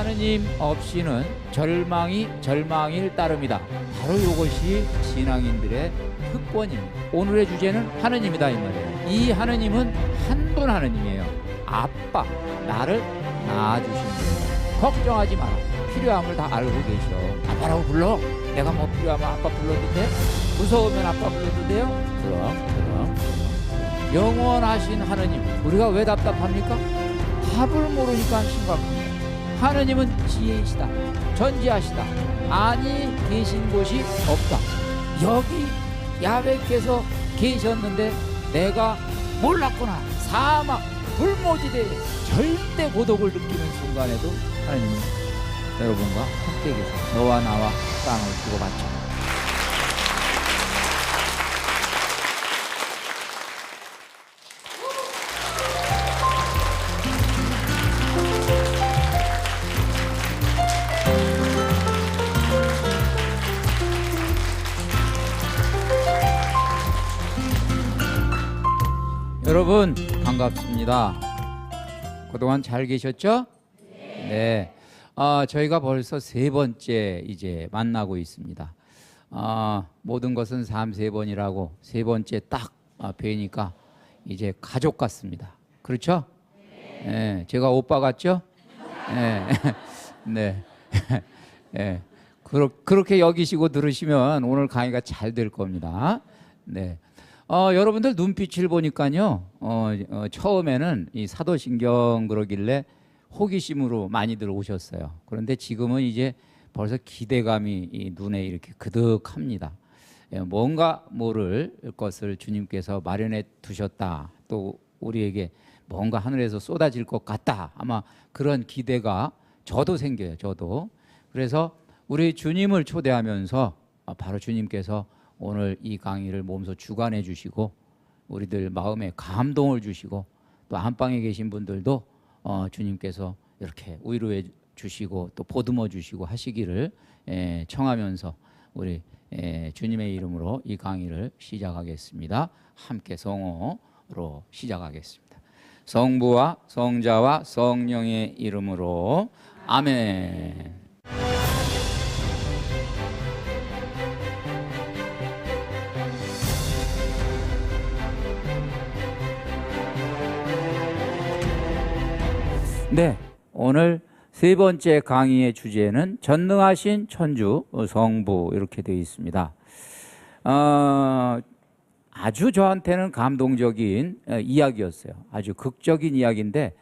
하느님 없이는 절망이 절망일 따름이다. 바로 이것이 신앙인들의 특권입니다. 오늘의 주제는 하느님이다 이 말이에요. 이 하느님은 한 분 하느님이에요. 아빠, 나를 낳아주신 분. 걱정하지 마라. 필요함을 다 알고 계셔. 아빠라고 불러. 내가 뭐 필요하면 아빠 불러도 돼? 무서우면 아빠 불러도 돼요? 그럼. 영원하신 하느님, 우리가 왜 답답합니까? 답을 모르니까 심각합니다. 하느님은 지혜이시다. 전지하시다. 아니 계신 곳이 없다. 여기 야훼께서 계셨는데 내가 몰랐구나. 사막 불모지대에 절대 고독을 느끼는 순간에도 하느님은 여러분과 함께 계세요. 너와 나와 땅을 주고받죠. 여러분 반갑습니다. 그동안 잘 계셨죠? 네. 저희가 벌써 세 번째 이제 만나고 있습니다. 모든 것은 3~4번이라고 세 번째 딱 뵈니까 이제 가족 같습니다. 그렇죠? 네. 제가 오빠 같죠? 네. 네. 네. 그렇게 여기시고 들으시면 오늘 강의가 잘 될 겁니다. 네. 여러분들 눈빛을 보니까요, 처음에는 이 사도신경 그러길래 호기심으로 많이들 오셨어요. 그런데 지금은 이제 벌써 기대감이 이 눈에 이렇게 그득합니다. 뭔가 모를 것을 주님께서 마련해 두셨다. 또 우리에게 뭔가 하늘에서 쏟아질 것 같다. 아마 그런 기대가 저도 생겨요. 저도. 그래서 우리 주님을 초대하면서 바로 주님께서 오늘 이 강의를 몸소 주관해 주시고 우리들 마음에 감동을 주시고 또 안방에 계신 분들도 주님께서 이렇게 위로해 주시고 또 보듬어 주시고 하시기를 청하면서 우리 주님의 이름으로 이 강의를 시작하겠습니다. 함께 성호로 시작하겠습니다. 성부와 성자와 성령의 이름으로 아멘. 네, 오늘 세 번째 강의의 주제는 전능하신 천주 성부 이렇게 되어 있습니다. 아주 저한테는 감동적인 이야기였어요. 아주 극적인 이야기인데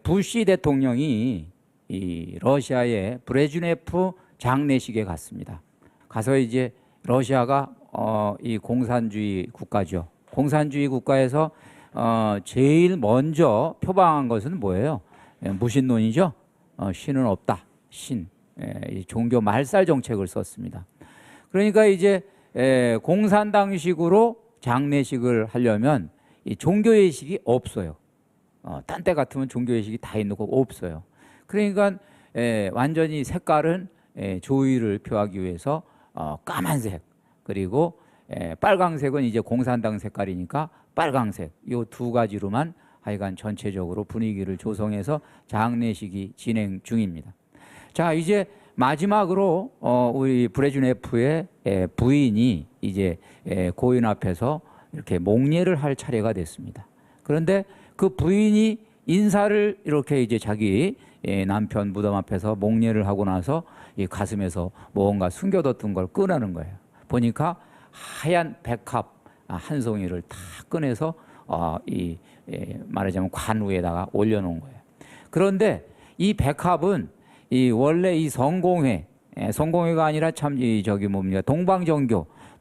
부시 대통령이 이 러시아의 브레즈네프 장례식에 갔습니다. 가서 이제 러시아가 이 공산주의 국가죠. 공산주의 국가에서 제일 먼저 표방한 것은 뭐예요? 무신론이죠. 신은 없다. 신. 종교 말살 정책을 썼습니다. 그러니까 이제 공산당식으로 장례식을 하려면 이 종교예식이 없어요. 딴 때 같으면 종교예식이 다 있는 거 없어요. 그러니까 완전히 색깔은 조의를 표하기 위해서 까만색 그리고 빨강색은 이제 공산당 색깔이니까 빨강색 이 두 가지로만 하여간 전체적으로 분위기를 조성해서 장례식이 진행 중입니다. 자, 이제 마지막으로 우리 브레즈네프의 부인이 이제 고인 앞에서 이렇게 목례를 할 차례가 됐습니다. 그런데 그 부인이 인사를 이렇게 이제 자기 남편 무덤 앞에서 목례를 하고 나서 이 가슴에서 뭔가 숨겨뒀던 걸 꺼내는 거예요. 보니까 하얀 백합 한 송이를 다 꺼내서 말하자면 관 위에다가 올려놓은 거예요. 그런데 이 백합은 원래 이 성공회가 아니라 참 저기 뭡니까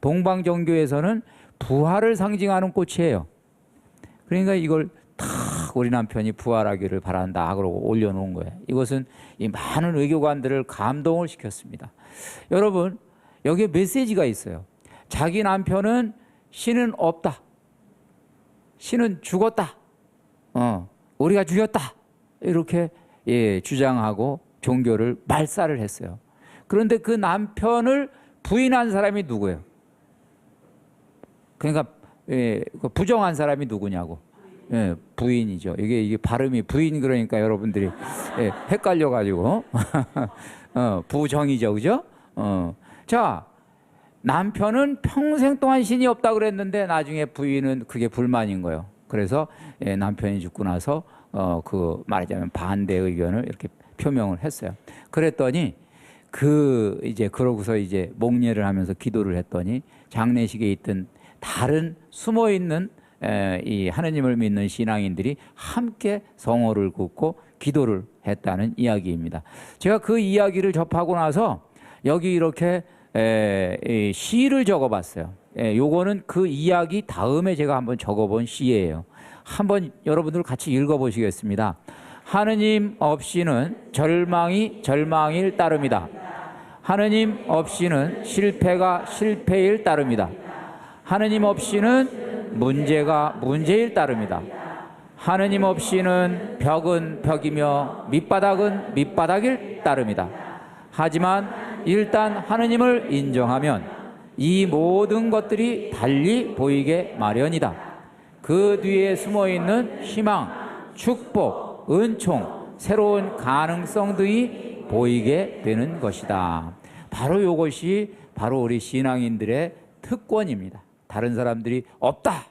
동방정교에서는 부활을 상징하는 꽃이에요. 그러니까 이걸 탁 우리 남편이 부활하기를 바란다 그러고 올려놓은 거예요. 이것은 이 많은 외교관들을 감동을 시켰습니다. 여러분 여기에 메시지가 있어요. 자기 남편은 신은 없다. 신은 죽었다. 우리가 죽였다. 이렇게 주장하고 종교를 말살을 했어요. 그런데 그 남편을 부인한 사람이 누구예요? 그러니까 부정한 사람이 누구냐고. 예, 부인이죠. 이게 발음이 부인 그러니까 여러분들이 예, 헷갈려가지고 부정이죠, 그죠? 자, 남편은 평생 동안 신이 없다 그랬는데 나중에 부인은 그게 불만인 거예요. 그래서 예, 남편이 죽고 나서 그 말하자면 반대 의견을 이렇게 표명을 했어요. 그랬더니 이제 그러고서 이제 목례를 하면서 기도를 했더니 장례식에 있던 다른 숨어 있는 이 하느님을 믿는 신앙인들이 함께 성호를 긋고 기도를 했다는 이야기입니다. 제가 그 이야기를 접하고 나서 여기 이렇게 시를 적어봤어요. 요거는 그 이야기 다음에 제가 한번 적어본 시예요. 한번 여러분들 같이 읽어보시겠습니다. 하느님 없이는 절망이 절망일 따름이다. 하느님 없이는 실패가 실패일 따름이다. 하느님 없이는 문제가 문제일 따름이다. 하느님 없이는 벽은 벽이며 밑바닥은 밑바닥일 따름이다. 하지만 일단 하느님을 인정하면 이 모든 것들이 달리 보이게 마련이다. 그 뒤에 숨어있는 희망, 축복, 은총, 새로운 가능성들이 보이게 되는 것이다. 바로 이것이 바로 우리 신앙인들의 특권입니다. 다른 사람들이 없다,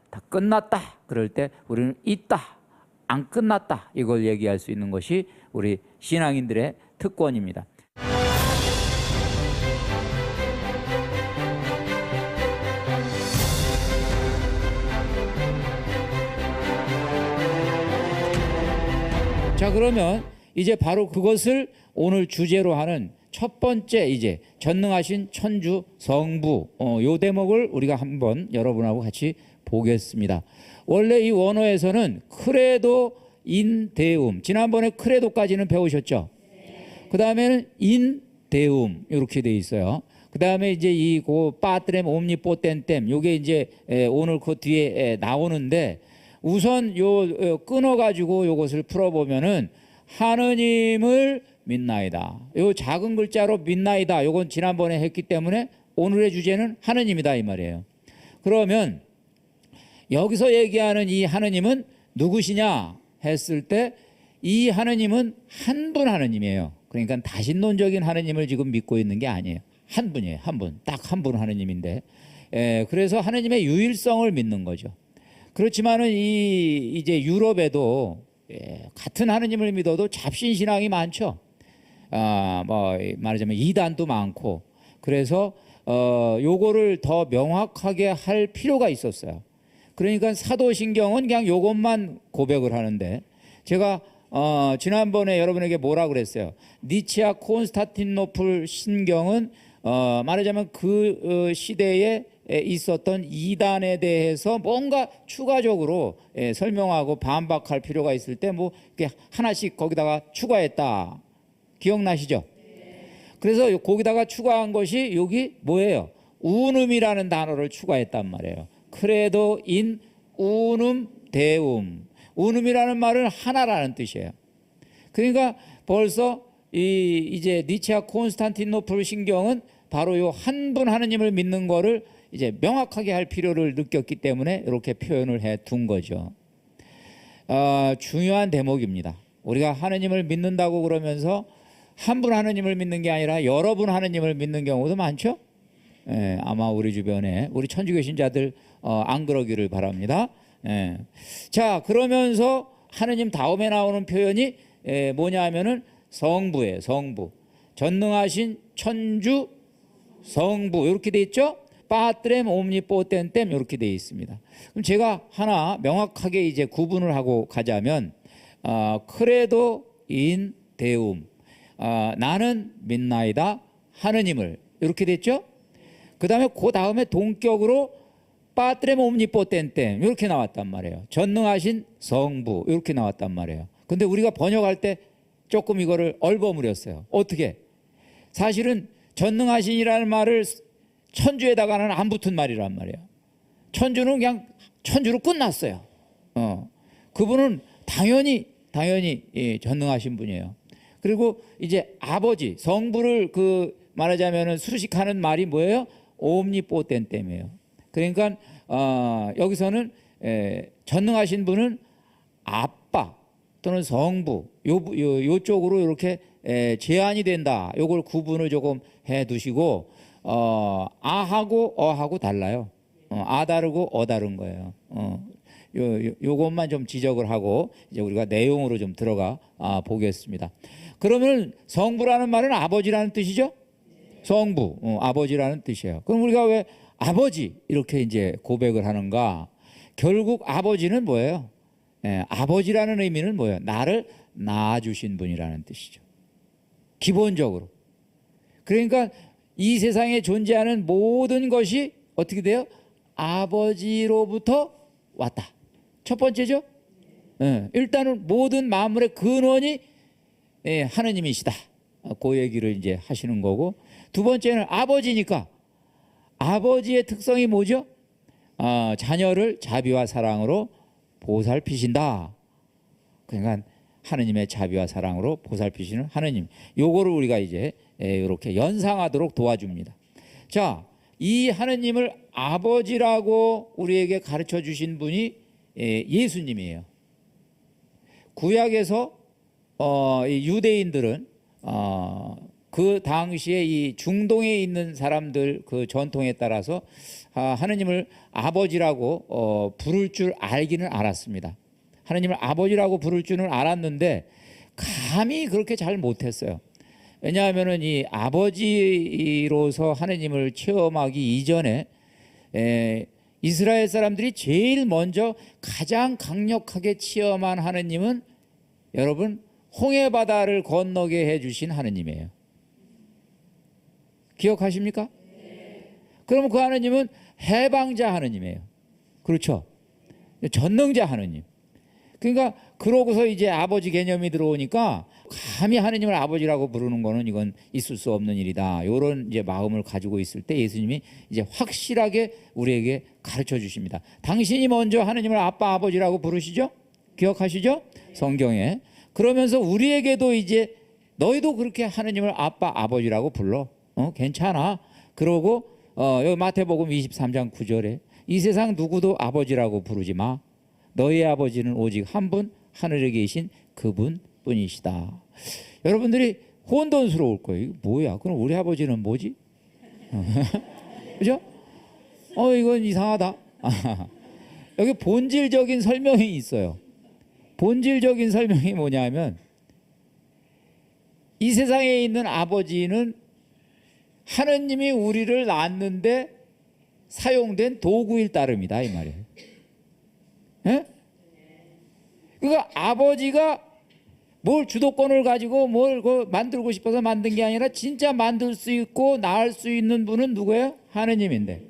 다 끝났다 그럴 때 우리는 있다, 안 끝났다 이걸 얘기할 수 있는 것이 우리 신앙인들의 특권입니다. 자, 그러면 이제 바로 그것을 오늘 주제로 하는 첫 번째 이제 전능하신 천주 성부 요 대목을 우리가 한번 여러분하고 같이 보겠습니다. 원래 이 원어에서는 크레도 인 데움, 지난번에 크레도까지는 배우셨죠? 그 다음에는 인 데움 이렇게 돼 있어요. 그 다음에 이제 이고 파트렘 옴니포텐템 요게 이제 오늘 그 뒤에 나오는데 우선 요 끊어가지고 요것을 풀어보면은 하느님을 믿나이다. 요 작은 글자로 믿나이다. 요건 지난번에 했기 때문에 오늘의 주제는 하느님이다 이 말이에요. 그러면 여기서 얘기하는 이 하느님은 누구시냐 했을 때 이 하느님은 한 분 하느님이에요. 그러니까 다신론적인 하느님을 지금 믿고 있는 게 아니에요. 한 분이에요. 한 분. 딱 한 분 하느님인데 그래서 하느님의 유일성을 믿는 거죠. 그렇지만은 이제 유럽에도 같은 하느님을 믿어도 잡신 신앙이 많죠. 뭐 말하자면 이단도 많고 그래서 요거를 더 명확하게 할 필요가 있었어요. 그러니까 사도신경은 그냥 요것만 고백을 하는데 제가 지난번에 여러분에게 뭐라 그랬어요? 니치아 콘스탄티노플 신경은 말하자면 그 시대에 있었던 이단에 대해서 뭔가 추가적으로 설명하고 반박할 필요가 있을 때 뭐 하나씩 거기다가 추가했다. 기억나시죠? 그래서 거기다가 추가한 것이 여기 뭐예요? 운음이라는 단어를 추가했단 말이에요. 크레도 인 운음 데움. 운음이라는 말은 하나라는 뜻이에요. 그러니까 벌써 이제 니치아 콘스탄티노플 신경은 바로 요 한 분 하느님을 믿는 거를 이제 명확하게 할 필요를 느꼈기 때문에 이렇게 표현을 해 둔 거죠. 중요한 대목입니다. 우리가 하느님을 믿는다고 그러면서 한 분 하느님을 믿는 게 아니라 여러 분 하느님을 믿는 경우도 많죠. 아마 우리 주변에 우리 천주교 신자들 안 그러기를 바랍니다. 자, 그러면서 하느님 다음에 나오는 표현이 뭐냐 하면은 성부예요. 성부. 전능하신 천주 성부 이렇게 돼 있죠. 파트렘 옴니포텐템 이렇게 돼 있습니다. 그럼 제가 하나 명확하게 이제 구분을 하고 가자면 크레도 인 데움, 나는 믿나이다 하느님을 이렇게 됐죠. 그 다음에 그 다음에 동격으로 파트렘 옴니포텐템 이렇게 나왔단 말이에요. 전능하신 성부 이렇게 나왔단 말이에요. 근데 우리가 번역할 때 조금 이거를 얼버무렸어요. 어떻게? 사실은 전능하신이라는 말을 천주에다가는 안 붙은 말이란 말이에요. 천주는 그냥 천주로 끝났어요. 그분은 당연히 전능하신 분이에요. 그리고 이제 아버지 성부를 말하자면은 수식하는 말이 뭐예요? 옴니포텐템이에요. 그러니까 여기서는 전능하신 분은 아빠 또는 성부 요쪽으로 이렇게 제한이 된다. 요걸 구분을 조금 해 두시고 아하고 어하고 달라요. 아 다르고 어 다른 거예요. 요것만 좀 지적을 하고 이제 우리가 내용으로 좀 들어가 보겠습니다. 그러면 성부라는 말은 아버지라는 뜻이죠? 성부, 아버지라는 뜻이에요. 그럼 우리가 왜 아버지 이렇게 이제 고백을 하는가? 결국 아버지는 뭐예요? 아버지라는 의미는 뭐예요? 나를 낳아주신 분이라는 뜻이죠. 기본적으로. 그러니까 이 세상에 존재하는 모든 것이 어떻게 돼요? 아버지로부터 왔다. 첫 번째죠. 일단은 모든 만물의 근원이 하느님이시다. 그 얘기를 이제 하시는 거고, 두 번째는 아버지니까 아버지의 특성이 뭐죠? 자녀를 자비와 사랑으로 보살피신다. 그러니까 하느님의 자비와 사랑으로 보살피시는 하느님. 요거를 우리가 이제 이렇게 연상하도록 도와줍니다. 자, 이 하느님을 아버지라고 우리에게 가르쳐 주신 분이 예수님이에요. 구약에서 유대인들은 그 당시에 이 중동에 있는 사람들 그 전통에 따라서 하느님을 아버지라고 부를 줄 알기는 알았습니다. 하느님을 아버지라고 부를 줄은 알았는데 감히 그렇게 잘 못했어요. 왜냐하면은 이 아버지로서 하느님을 체험하기 이전에 이스라엘 사람들이 제일 먼저 가장 강력하게 체험한 하느님은 여러분 홍해 바다를 건너게 해주신 하느님이에요. 기억하십니까? 그러면 그 하느님은 해방자 하느님이에요. 그렇죠? 전능자 하느님. 그러니까 그러고서 이제 아버지 개념이 들어오니까 감히 하느님을 아버지라고 부르는 거는 이건 있을 수 없는 일이다. 이런 이제 마음을 가지고 있을 때 예수님이 이제 확실하게 우리에게 가르쳐 주십니다. 당신이 먼저 하느님을 아빠 아버지라고 부르시죠? 기억하시죠? 성경에. 그러면서 우리에게도 이제 너희도 그렇게 하느님을 아빠 아버지라고 불러. 괜찮아. 그러고 여기 마태복음 23장 9절에 이 세상 누구도 아버지라고 부르지 마. 너희 아버지는 오직 한 분 하늘에 계신 그분 뿐이시다. 여러분들이 혼돈스러울 거예요. 이거 뭐야? 그럼 우리 아버지는 뭐지? 그죠? 이건 이상하다. 여기 본질적인 설명이 있어요. 본질적인 설명이 뭐냐면 이 세상에 있는 아버지는 하느님이 우리를 낳았는데 사용된 도구일 따름이다 이 말이에요. 예? 그러니까 아버지가 뭘 주도권을 가지고 뭘 만들고 싶어서 만든 게 아니라 진짜 만들 수 있고 낳을 수 있는 분은 누구예요? 하느님인데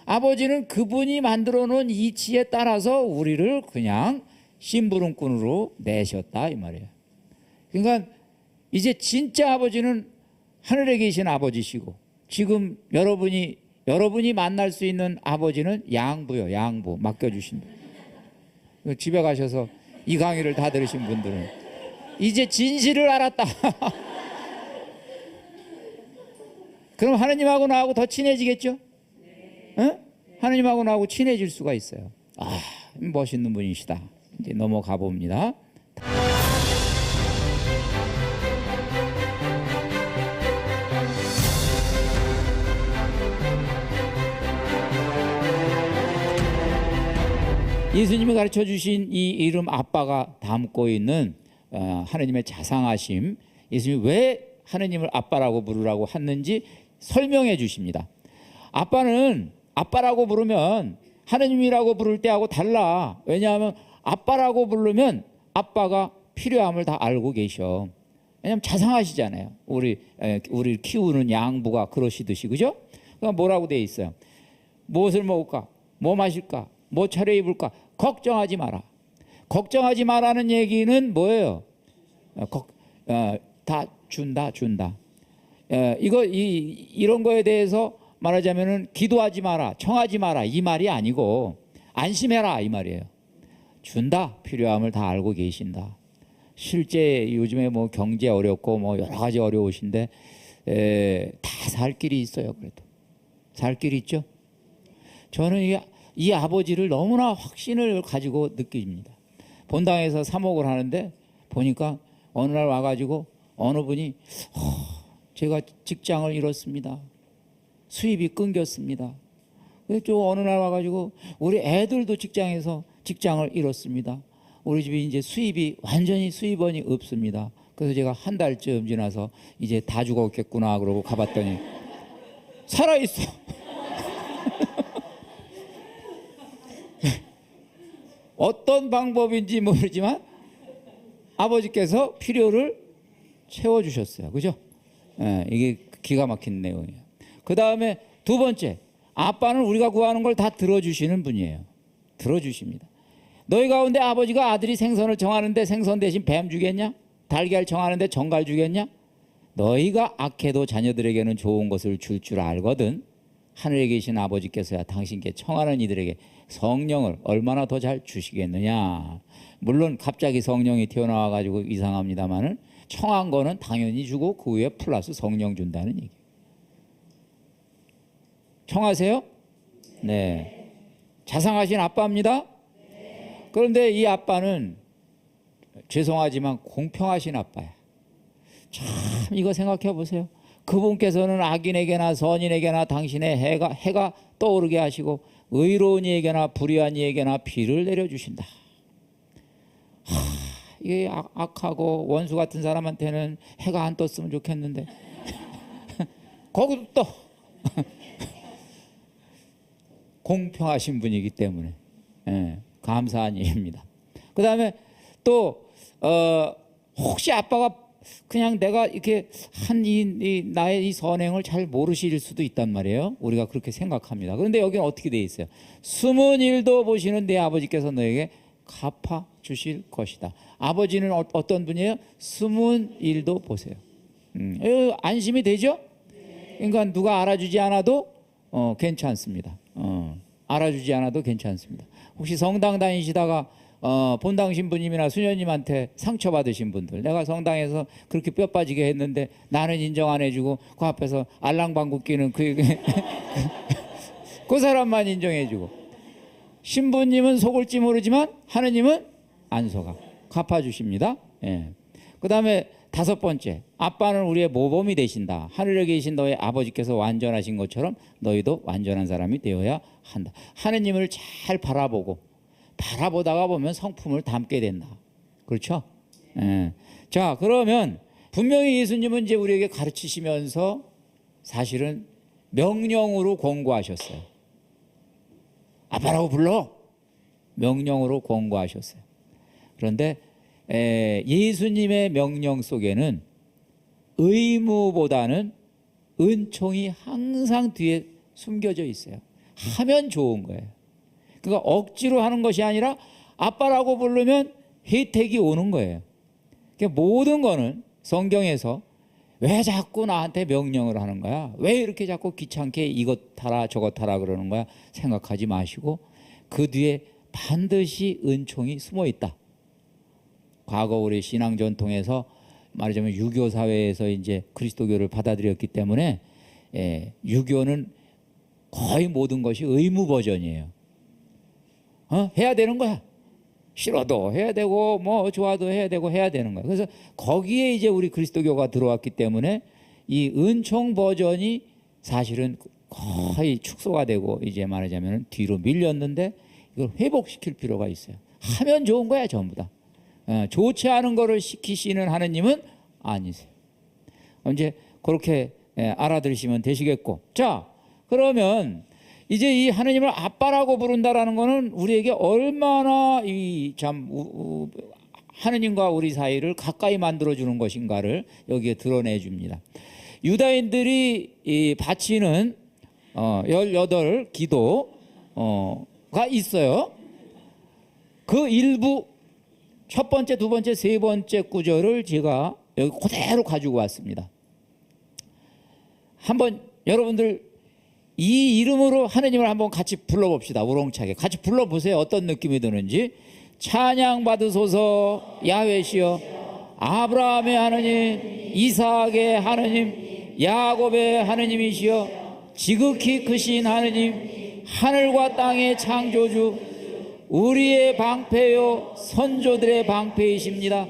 아버지는 그분이 만들어 놓은 이치에 따라서 우리를 그냥 심부름꾼으로 내셨다 이 말이에요. 그러니까 이제 진짜 아버지는 하늘에 계신 아버지시고 지금 여러분이 만날 수 있는 아버지는 양부요. 양부 맡겨주신 분. 집에 가셔서 이 강의를 다 들으신 분들은 이제 진실을 알았다. 그럼 하느님하고 나하고 더 친해지겠죠? 응? 하느님하고 나하고 친해질 수가 있어요. 멋있는 분이시다. 이제 넘어가 봅니다. 예수님이 가르쳐 주신 이 이름 아빠가 담고 있는 하느님의 자상하심, 예수님이 왜 하느님을 아빠라고 부르라고 했는지 설명해 주십니다. 아빠는 아빠라고 부르면 하느님이라고 부를 때하고 달라. 왜냐하면 아빠라고 부르면 아빠가 필요함을 다 알고 계셔. 왜냐하면 자상하시잖아요. 우리 키우는 양부가 그러시듯이, 그죠? 그러니까 뭐라고 돼 있어요? 무엇을 먹을까? 뭐 마실까? 뭐 차려입을까? 걱정하지 마라. 걱정하지 마라는 얘기는 뭐예요? 다 준다. 이런 거에 대해서 말하자면은 기도하지 마라, 청하지 마라 이 말이 아니고 안심해라 이 말이에요. 준다. 필요함을 다 알고 계신다. 실제 요즘에 뭐 경제 어렵고 뭐 여러 가지 어려우신데 다 살 길이 있어요. 그래도 살 길이 있죠. 저는 이게 이 아버지를 너무나 확신을 가지고 느낍니다. 본당에서 사목을 하는데 보니까 어느 날 와가지고 어느 분이 제가 직장을 잃었습니다. 수입이 끊겼습니다. 또 어느 날 와가지고 우리 애들도 직장에서 직장을 잃었습니다. 우리 집이 이제 수입이 완전히 수입원이 없습니다. 그래서 제가 한 달쯤 지나서 이제 다 죽었겠구나 그러고 가봤더니 살아있어. 어떤 방법인지 모르지만 아버지께서 필요를 채워주셨어요. 그죠? 이게 기가 막힌 내용이에요. 그 다음에 두 번째, 아빠는 우리가 구하는 걸 다 들어주시는 분이에요. 들어주십니다. 너희 가운데 아버지가 아들이 생선을 정하는데 생선 대신 뱀 주겠냐? 달걀 정하는데 정갈 주겠냐? 너희가 악해도 자녀들에게는 좋은 것을 줄 줄 알거든. 하늘에 계신 아버지께서야 당신께 청하는 이들에게 성령을 얼마나 더 잘 주시겠느냐. 물론 갑자기 성령이 튀어나와 가지고 이상합니다만은 청한 거는 당연히 주고 그 후에 플러스 성령 준다는 얘기예요. 청하세요? 네. 자상하신 아빠입니다. 그런데 이 아빠는 죄송하지만 공평하신 아빠야. 참 이거 생각해 보세요. 그분께서는 악인에게나 선인에게나 당신의 해가 떠오르게 하시고 의로운 이에게나 불의한 이에게나 비를 내려주신다. 이게 악하고 원수 같은 사람한테는 해가 안 떴으면 좋겠는데 거기도 또 공평하신 분이기 때문에 감사한 일입니다. 그 다음에 또 혹시 아빠가 그냥 내가 이렇게 한 나의 이 선행을 잘 모르실 수도 있단 말이에요. 우리가 그렇게 생각합니다. 그런데 여기는 어떻게 돼 있어요? 숨은 일도 보시는 내 아버지께서 너에게 갚아 주실 것이다. 아버지는 어떤 분이에요? 숨은 일도 보세요. 안심이 되죠? 그러니까 누가 알아주지 않아도 괜찮습니다. 알아주지 않아도 괜찮습니다. 혹시 성당 다니시다가 본당 신부님이나 수녀님한테 상처받으신 분들, 내가 성당에서 그렇게 뼈 빠지게 했는데 나는 인정 안 해주고 그 앞에서 알랑방구 끼는 그 사람만 인정해주고, 신부님은 속을지 모르지만 하느님은 안 속아. 갚아주십니다. 예. 그 다음에 다섯 번째, 아빠는 우리의 모범이 되신다. 하늘에 계신 너의 아버지께서 완전하신 것처럼 너희도 완전한 사람이 되어야 한다. 하느님을 잘 바라보다가 보면 성품을 담게 된다. 그렇죠? 예. 자, 그러면 분명히 예수님은 이제 우리에게 가르치시면서 사실은 명령으로 권고하셨어요. 아빠라고 불러. 명령으로 권고하셨어요. 그런데 예수님의 명령 속에는 의무보다는 은총이 항상 뒤에 숨겨져 있어요. 하면 좋은 거예요. 그러니까 억지로 하는 것이 아니라 아빠라고 부르면 혜택이 오는 거예요. 그러니까 모든 거는 성경에서 왜 자꾸 나한테 명령을 하는 거야? 왜 이렇게 자꾸 귀찮게 이것 타라 저것 타라 그러는 거야? 생각하지 마시고 그 뒤에 반드시 은총이 숨어 있다. 과거 우리 신앙 전통에서 말하자면 유교 사회에서 이제 그리스도교를 받아들였기 때문에 유교는 거의 모든 것이 의무 버전이에요. 해야 되는 거야. 싫어도 해야 되고 뭐 좋아도 해야 되고 해야 되는 거야. 그래서 거기에 이제 우리 그리스도교가 들어왔기 때문에 이 은총 버전이 사실은 거의 축소가 되고 이제 말하자면 뒤로 밀렸는데 이걸 회복시킬 필요가 있어요. 하면 좋은 거야 전부 다. 좋지 않은 거를 시키시는 하느님은 아니세요. 이제 그렇게 알아들으시면 되시겠고, 자 그러면 이제 이 하느님을 아빠라고 부른다라는 것은 우리에게 얼마나 이 참 하느님과 우리 사이를 가까이 만들어주는 것인가를 여기에 드러내 줍니다. 유다인들이 바치는 18 기도가 있어요. 그 일부 첫 번째, 두 번째, 세 번째 구절을 제가 여기 그대로 가지고 왔습니다. 한번 여러분들 이 이름으로 하느님을 한번 같이 불러봅시다. 우렁차게 같이 불러보세요. 어떤 느낌이 드는지. 찬양 받으소서 야훼시여, 아브라함의 하느님, 이삭의 하느님, 야곱의 하느님이시여, 지극히 크신 하느님, 하늘과 땅의 창조주, 우리의 방패요 선조들의 방패이십니다.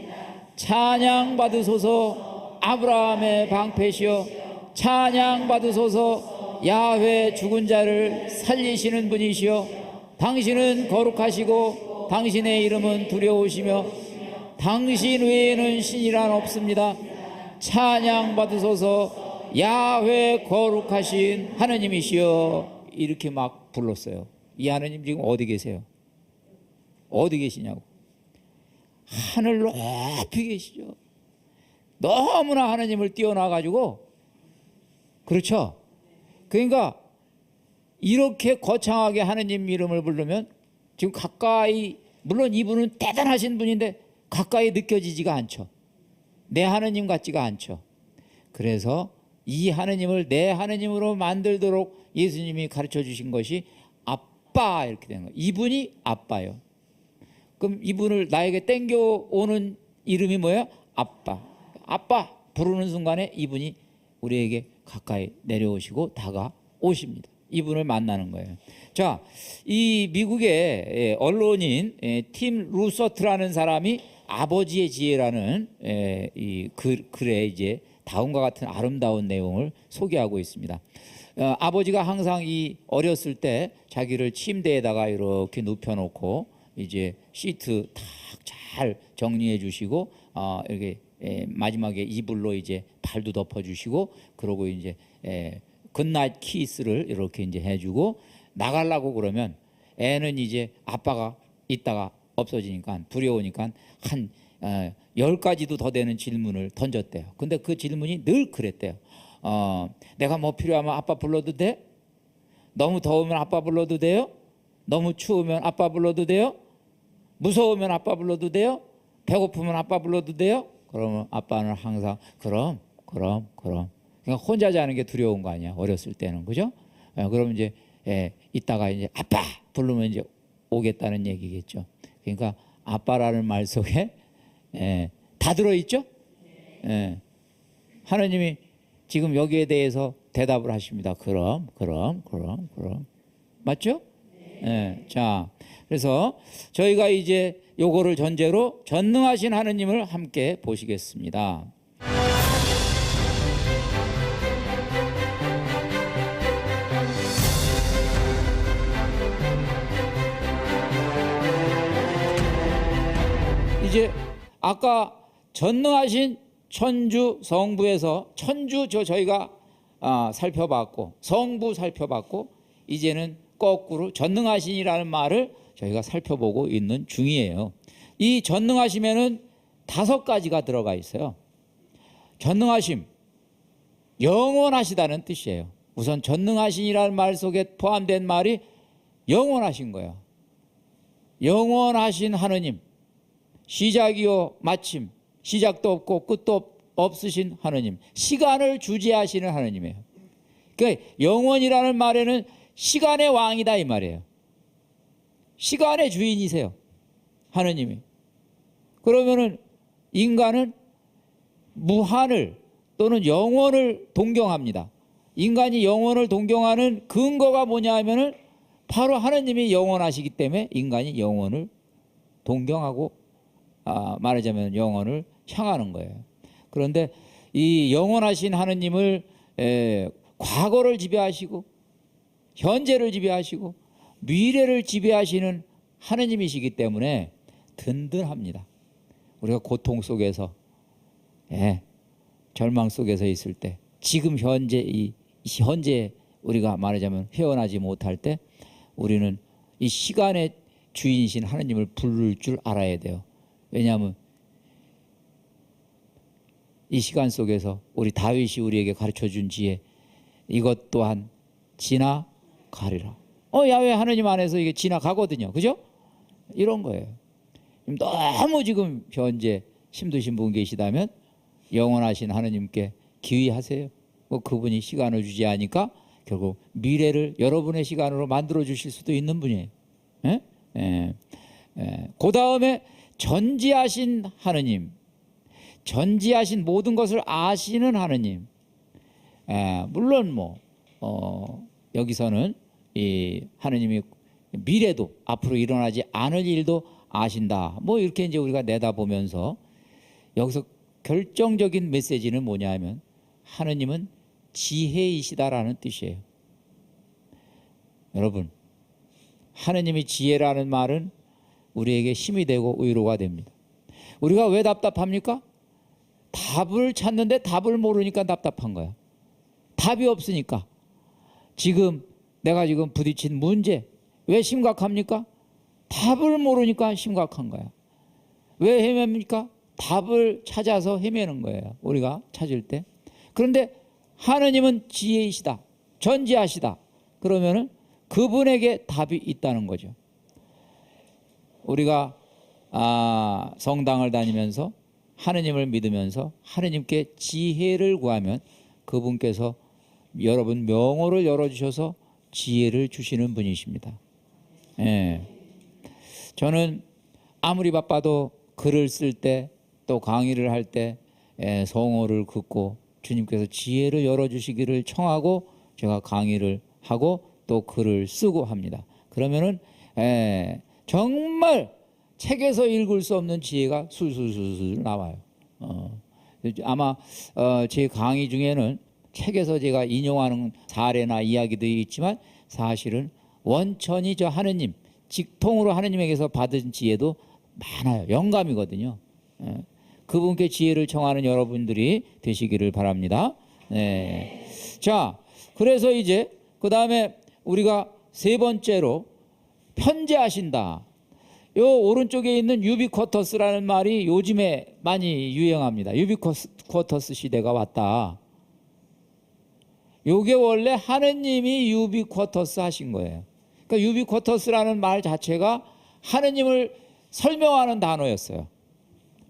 찬양 받으소서. 아브라함의 방패시여 찬양 받으소서. 야훼 죽은 자를 살리시는 분이시여 당신은 거룩하시고 당신의 이름은 두려우시며 당신 외에는 신이란 없습니다. 찬양 받으소서. 야훼 거룩하신 하느님이시여. 이렇게 막 불렀어요. 이 하느님 지금 어디 계세요? 어디 계시냐고. 하늘 높이 계시죠. 너무나 하느님을 뛰어나가지고, 그렇죠? 그러니까 이렇게 거창하게 하느님 이름을 부르면 지금 가까이, 물론 이분은 대단하신 분인데 가까이 느껴지지가 않죠. 내 하느님 같지가 않죠. 그래서 이 하느님을 내 하느님으로 만들도록 예수님이 가르쳐 주신 것이 아빠, 이렇게 되는 거예요. 이분이 아빠요. 그럼 이분을 나에게 땡겨오는 이름이 뭐예요? 아빠. 아빠 부르는 순간에 이분이 우리에게 가까이 내려오시고 다가오십니다. 이분을 만나는 거예요. 자, 이 미국의 언론인 팀 루서트라는 사람이 아버지의 지혜라는 이 글에 이제 다음과 같은 아름다운 내용을 소개하고 있습니다. 아버지가 항상 이 어렸을 때 자기를 침대에다가 이렇게 눕혀놓고 이제 시트 탁 잘 정리해 주시고 이렇게 마지막에 이불로 이제 발도 덮어 주시고 그러고 이제 굿나잇 키스를 이렇게 이제 해주고 나가려고 그러면 애는 이제 아빠가 있다가 없어지니까 두려우니까 한 10가지도 더 되는 질문을 던졌대요. 근데 그 질문이 늘 그랬대요. 내가 뭐 필요하면 아빠 불러도 돼? 너무 더우면 아빠 불러도 돼요? 너무 추우면 아빠 불러도 돼요? 무서우면 아빠 불러도 돼요? 배고프면 아빠 불러도 돼요? 그러면 아빠는 항상 그럼. 그러니까 혼자 자는 게 두려운 거 아니야, 어렸을 때는. 그죠? 그럼 이제 이따가 이제 아빠 부르면 이제 오겠다는 얘기겠죠. 그러니까 아빠라는 말 속에 다 들어있죠? 하나님이 지금 여기에 대해서 대답을 하십니다. 그럼. 맞죠? 자, 그래서 저희가 이제 요거를 전제로 전능하신 하느님을 함께 보시겠습니다. 이제 아까 전능하신 천주 성부에서 천주 저희가 살펴봤고 성부 살펴봤고 이제는 거꾸로 전능하신이라는 말을 저희가 살펴보고 있는 중이에요. 이 전능하심에는 5가지가 들어가 있어요. 전능하심, 영원하시다는 뜻이에요. 우선 전능하신이라는 말 속에 포함된 말이 영원하신 거예요. 영원하신 하느님, 시작이요 마침, 시작도 없고 끝도 없으신 하느님, 시간을 주재하시는 하느님이에요. 그러니까 영원이라는 말에는 시간의 왕이다 이 말이에요. 시간의 주인이세요, 하느님이. 그러면은 인간은 무한을 또는 영원을 동경합니다. 인간이 영원을 동경하는 근거가 뭐냐 하면은 바로 하느님이 영원하시기 때문에 인간이 영원을 동경하고 말하자면 영원을 향하는 거예요. 그런데 이 영원하신 하느님을 과거를 지배하시고 현재를 지배하시고 미래를 지배하시는 하느님이시기 때문에 든든합니다. 우리가 고통 속에서 절망 속에서 있을 때 지금 현재 우리가 말하자면 헤어나지 못할 때 우리는 이 시간의 주인이신 하느님을 부를 줄 알아야 돼요. 왜냐하면 이 시간 속에서 우리 다윗이 우리에게 가르쳐준 지혜 이것 또한 지나가리라. 야훼 하느님 안에서 이게 지나가거든요. 그죠? 이런 거예요. 너무 지금 현재 힘드신 분 계시다면 영원하신 하느님께 기위하세요. 그분이 시간을 주지하니까 결국 미래를 여러분의 시간으로 만들어 주실 수도 있는 분이에요. 그 다음에 전지하신 하느님, 전지하신 모든 것을 아시는 하느님. 물론 여기서는 이 하느님이 미래도 앞으로 일어나지 않을 일도 아신다. 뭐 이렇게 이제 우리가 내다보면서 여기서 결정적인 메시지는 뭐냐 하면 하느님은 지혜이시다라는 뜻이에요. 여러분, 하느님이 지혜라는 말은 우리에게 힘이 되고 위로가 됩니다. 우리가 왜 답답합니까? 답을 찾는데 답을 모르니까 답답한 거야. 답이 없으니까. 지금 내가 지금 부딪힌 문제 왜 심각합니까? 답을 모르니까 심각한 거야. 왜 헤맵니까? 답을 찾아서 헤매는 거예요. 우리가 찾을 때. 그런데 하느님은 지혜이시다. 전지하시다. 그러면은 그분에게 답이 있다는 거죠. 우리가 성당을 다니면서 하느님을 믿으면서 하느님께 지혜를 구하면 그분께서 여러분 명호를 열어주셔서 지혜를 주시는 분이십니다. 예. 저는 아무리 바빠도 글을 쓸 때 또 강의를 할 때 성호를 긋고 주님께서 지혜를 열어주시기를 청하고 제가 강의를 하고 또 글을 쓰고 합니다. 그러면은 정말 책에서 읽을 수 없는 지혜가 술술술술 나와요. 아마 제 강의 중에는 책에서 제가 인용하는 사례나 이야기들이 있지만 사실은 원천이 저 하느님, 직통으로 하느님에게서 받은 지혜도 많아요. 영감이거든요. 그분께 지혜를 청하는 여러분들이 되시기를 바랍니다. 네. 자, 그래서 이제 그 다음에 우리가 세 번째로 편재하신다. 요 오른쪽에 있는 유비쿼터스라는 말이 요즘에 많이 유행합니다. 유비쿼터스 시대가 왔다. 요게 원래 하느님이 유비쿼터스 하신 거예요. 그러니까 유비쿼터스라는 말 자체가 하느님을 설명하는 단어였어요.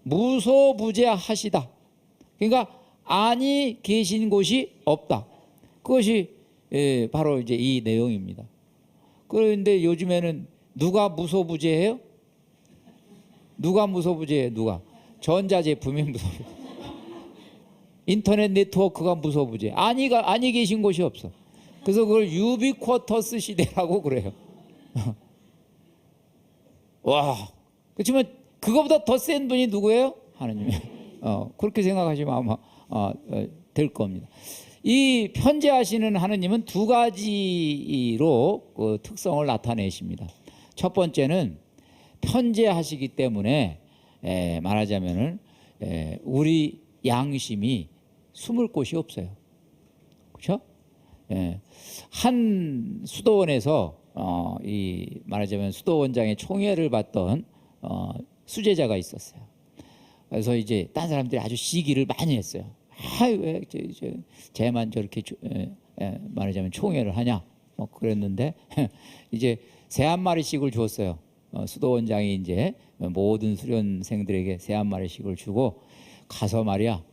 무소부재하시다. 그러니까 아니 계신 곳이 없다. 그것이 바로 이제 이 내용입니다. 그런데 요즘에는 누가 무소부재해요? 누가 무소부재해요? 누가? 전자제품이 무소부재. 인터넷 네트워크가 무소부재. 아니 계신 곳이 없어. 그래서 그걸 유비쿼터스 시대라고 그래요. 와, 그렇지만 그거보다 더 센 분이 누구예요? 하느님. 그렇게 생각하시면 아마 될 겁니다. 이 편재하시는 하느님은 두 가지로 그 특성을 나타내십니다. 첫 번째는 편재하시기 때문에 말하자면은 우리 양심이 숨을 곳이 없어요. 그렇죠? 한 수도원에서 이 말하자면 수도원장의 총애를 받던 수제자가 있었어요. 그래서 이제 딴 사람들이 아주 시기를 많이 했어요. 왜 쟤만 저렇게 말하자면 총애를 하냐? 뭐 그랬는데 이제 새 한 마리씩을 줬어요. 수도원장이 이제 모든 수련생들에게 새 한 마리씩을 주고 가서 말이야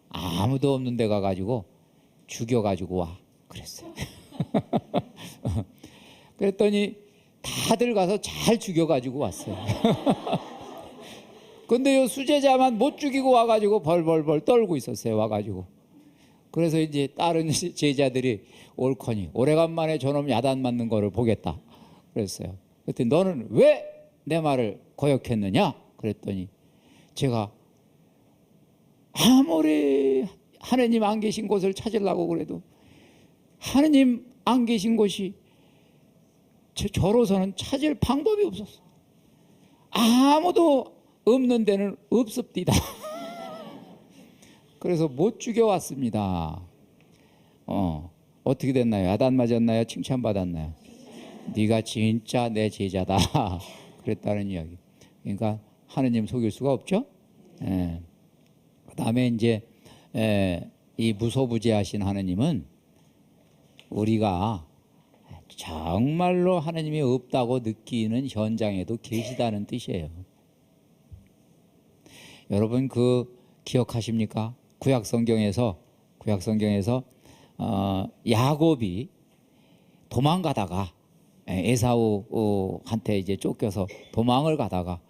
아무도 없는 데 가가지고 죽여가지고 와 그랬어요. 그랬더니 다들 가서 잘 죽여가지고 왔어요. 근데 이 수제자만 못 죽이고 와가지고 벌벌벌 떨고 있었어요. 와가지고. 그래서 이제 다른 제자들이 옳거니 오래간만에 저놈 야단 맞는 거를 보겠다 그랬어요. 그랬더니 너는 왜 내 말을 거역했느냐? 그랬더니 제가 아무리 하느님 안 계신 곳을 찾으려고 그래도 하느님 안 계신 곳이 저로서는 찾을 방법이 없었어. 아무도 없는 데는 없습디다. 그래서 못 죽여왔습니다. 어떻게 됐나요? 야단 맞았나요? 칭찬받았나요? 네가 진짜 내 제자다. 그랬다는 이야기. 그러니까 하느님 속일 수가 없죠. 그 다음에 이제 이 무소부재하신 하느님은 우리가 정말로 하느님이 없다고 느끼는 현장에도 계시다는 뜻이에요. 여러분 그 기억하십니까? 구약 성경에서 야곱이 도망가다가 에사우한테 이제 쫓겨서 도망을 가다가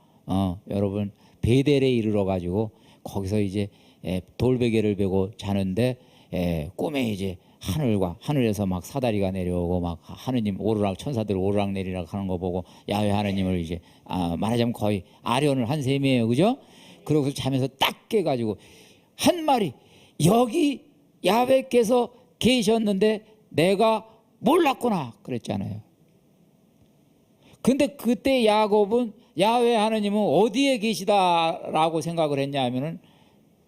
여러분 베델에 이르러 가지고 거기서 이제 돌베개를 베고 자는데 꿈에 이제 하늘에서 막 사다리가 내려오고 막 하느님 오르락 천사들 오르락 내리락 하는 거 보고 야훼 하느님을 이제 말하자면 거의 아련을 한 셈이에요, 그죠? 그러고서 잠에서 딱 깨가지고 한 말이 여기 야훼께서 계셨는데 내가 몰랐구나 그랬잖아요. 근데 그때 야곱은 야훼 하느님은 어디에 계시다라고 생각을 했냐 하면은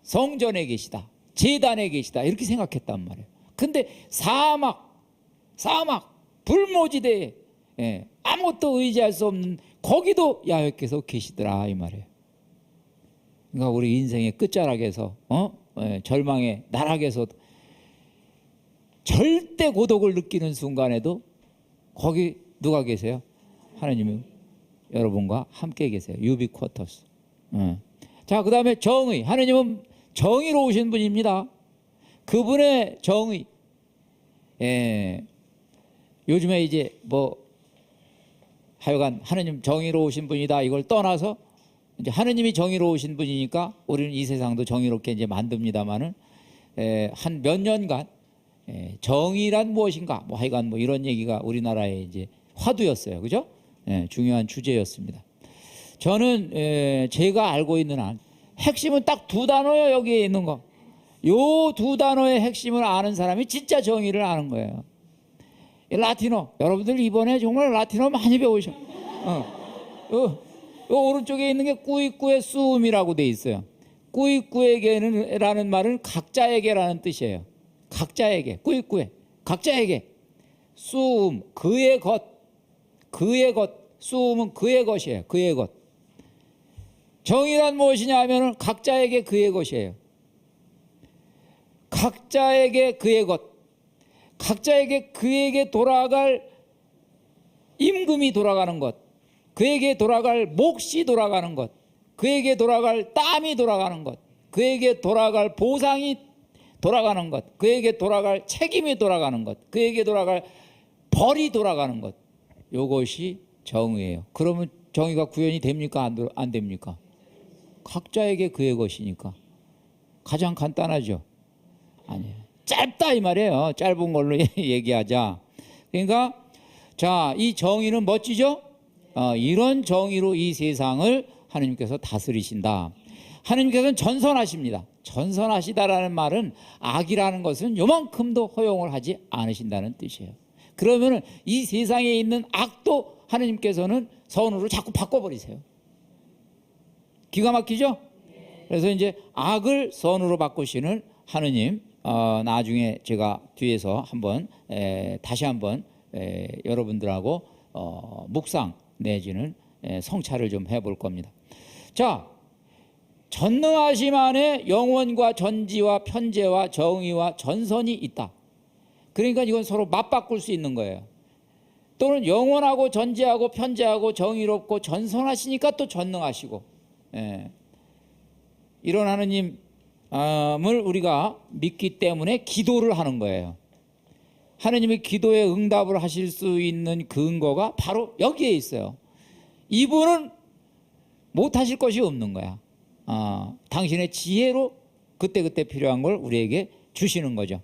성전에 계시다, 제단에 계시다 이렇게 생각했단 말이에요. 근데 사막 불모지대에 아무것도 의지할 수 없는 거기도 야훼께서 계시더라 이 말이에요. 그러니까 우리 인생의 끝자락에서 절망의 나락에서 절대 고독을 느끼는 순간에도 거기 누가 계세요? 하나님이 여러분과 함께 계세요. 유비쿼터스. 자, 그 다음에 정의. 하나님은 정의로우신 분입니다. 그분의 정의. 요즘에 이제 하여간 하나님 정의로우신 분이다 이걸 떠나서 이제 하나님이 정의로우신 분이니까 우리는 이 세상도 정의롭게 이제 만듭니다만은 한 몇 년간 정의란 무엇인가 하여간 이런 얘기가 우리나라에 이제 화두였어요, 그죠? 중요한 주제였습니다. 저는 제가 알고 있는 한 핵심은 딱 두 단어예요. 여기에 있는 거. 요 두 단어의 핵심을 아는 사람이 진짜 정의를 아는 거예요. 라틴어. 여러분들 이번에 정말 라틴어 많이 배우셔. 요 오른쪽에 있는 게 꾸이꾸의 수음이라고 돼 있어요. 꾸이꾸에게라는 말은 각자에게라는 뜻이에요. 각자에게, 꾸이꾸에, 각자에게. 수음, 그의 것, 수음은 그의 것이에요. 그의 것. 정의란 무엇이냐 하면은 각자에게 그의 것이에요. 각자에게 그의 것. 각자에게 그에게 돌아갈 임금이 돌아가는 것. 그에게 돌아갈 몫이 돌아가는 것. 그에게 돌아갈 땀이 돌아가는 것. 그에게 돌아갈 보상이 돌아가는 것. 그에게 돌아갈 책임이 돌아가는 것. 그에게 돌아갈 벌이 돌아가는 것. 이것이 정의예요. 그러면 정의가 구현이 됩니까? 안 됩니까? 각자에게 그의 것이니까. 가장 간단하죠. 아니에요. 짧다 이 말이에요. 짧은 걸로 얘기하자. 그러니까 자, 이 정의는 멋지죠? 이런 정의로 이 세상을 하나님께서 다스리신다. 하나님께서는 전선하십니다. 전선하시다라는 말은 악이라는 것은 요만큼도 허용을 하지 않으신다는 뜻이에요. 그러면 이 세상에 있는 악도 하나님께서는 선으로 자꾸 바꿔버리세요. 기가 막히죠? 그래서 이제 악을 선으로 바꾸시는 하느님, 나중에 제가 뒤에서 다시 한번 여러분들하고 묵상 내지는 성찰을 좀 해볼 겁니다. 자, 전능하심 안에 영원과 전지와 편재와 정의와 전선이 있다. 그러니까 이건 서로 맞바꿀 수 있는 거예요. 또는 영원하고 전지하고 편재하고 정의롭고 전선하시니까 또 전능하시고, 이런 하느님을 우리가 믿기 때문에 기도를 하는 거예요. 하느님이 기도에 응답을 하실 수 있는 근거가 바로 여기에 있어요. 이분은 못하실 것이 없는 거야. 당신의 지혜로 그때그때 필요한 걸 우리에게 주시는 거죠.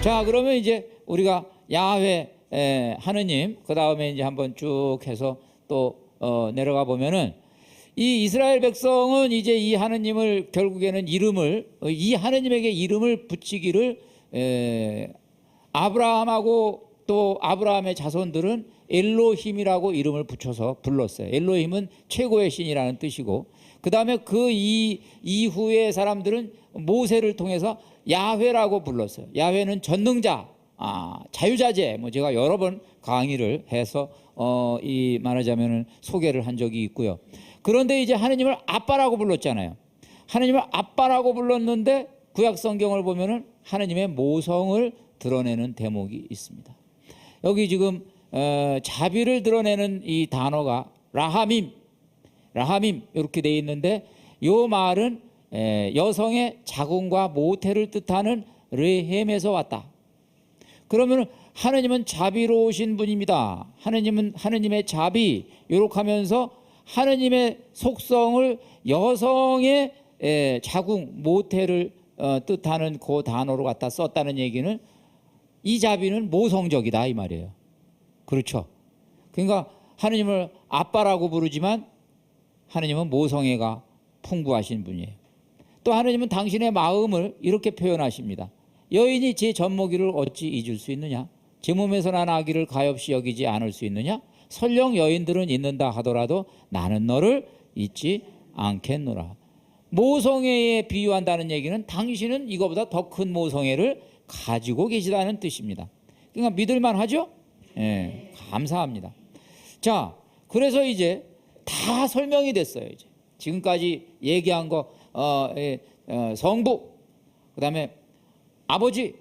자, 그러면 이제 우리가 야훼 하느님, 그 다음에 이제 한번 쭉 해서 또 내려가 보면은 이 이스라엘 백성은 이제 이 하느님을 결국에는 이 하느님에게 이름을 붙이기를 아브라함하고 또 아브라함의 자손들은 엘로힘이라고 이름을 붙여서 불렀어요. 엘로힘은 최고의 신이라는 뜻이고, 그 다음에 그 이후의 사람들은 모세를 통해서 야훼라고 불렀어요. 야훼는 전능자, 자유자재. 제가 여러 번 강의를 해서 말하자면은 소개를 한 적이 있고요. 그런데 이제 하느님을 아빠라고 불렀잖아요. 하느님을 아빠라고 불렀는데 구약 성경을 보면은 하느님의 모성을 드러내는 대목이 있습니다. 여기 지금 자비를 드러내는 이 단어가 라하밈 이렇게 돼 있는데, 이 말은 여성의 자궁과 모태를 뜻하는 레헴에서 왔다. 그러면 하느님은 자비로우신 분입니다. 하느님은 하느님의 자비 요렇게 하면서 하느님의 속성을 여성의 자궁 모태를 뜻하는 그 단어로 갖다 썼다는 얘기는 이 자비는 모성적이다 이 말이에요. 그렇죠. 그러니까 하느님을 아빠라고 부르지만 하느님은 모성애가 풍부하신 분이에요. 또 하느님은 당신의 마음을 이렇게 표현하십니다. 여인이 제 젖먹이를 어찌 잊을 수 있느냐? 제 몸에서 난 아기를 가엾이 여기지 않을 수 있느냐? 설령 여인들은 잊는다 하더라도 나는 너를 잊지 않겠노라. 모성애에 비유한다는 얘기는 당신은 이거보다 더 큰 모성애를 가지고 계시다는 뜻입니다. 그러니까 믿을만 하죠? 예, 감사합니다. 자, 그래서 이제 다 설명이 됐어요. 이제 지금까지 얘기한 거 성부, 그다음에 아버지,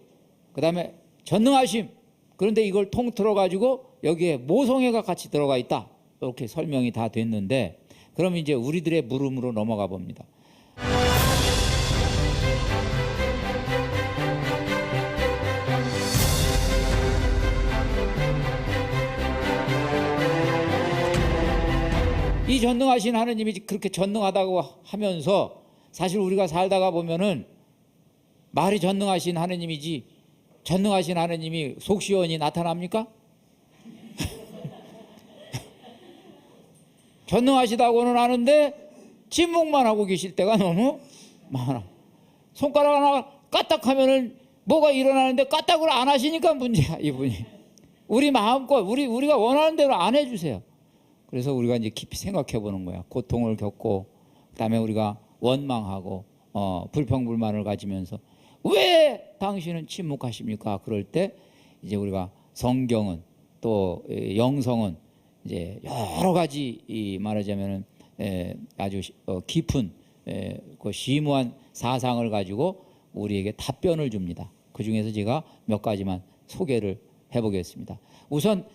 그다음에 전능하심. 그런데 이걸 통틀어 가지고 여기에 모성애가 같이 들어가 있다. 이렇게 설명이 다 됐는데, 그럼 이제 우리들의 물음으로 넘어가 봅니다. 이 전능하신 하느님이 그렇게 전능하다고 하면서 사실 우리가 살다가 보면은 말이 전능하신 하느님이지 전능하신 하느님이 속시원히 나타납니까? 전능하시다고는 아는데 침묵만 하고 계실 때가 너무 많아. 손가락 하나 까딱하면은 뭐가 일어나는데 까딱을 안 하시니까 문제야 이분이. 우리 마음껏 우리가 원하는 대로 안 해주세요. 그래서 우리가 이제 깊이 생각해 보는 거야. 고통을 겪고 그다음에 우리가 원망하고 불평불만을 가지면서 왜 당신은 침묵하십니까? 그럴 때 이제 우리가 성경은 또 영성은 이제 여러 가지 말하자면은 아주 깊은 그 심오한 사상을 가지고 우리에게 답변을 줍니다. 그 중에서 제가 몇 가지만 소개를 해보겠습니다. 우선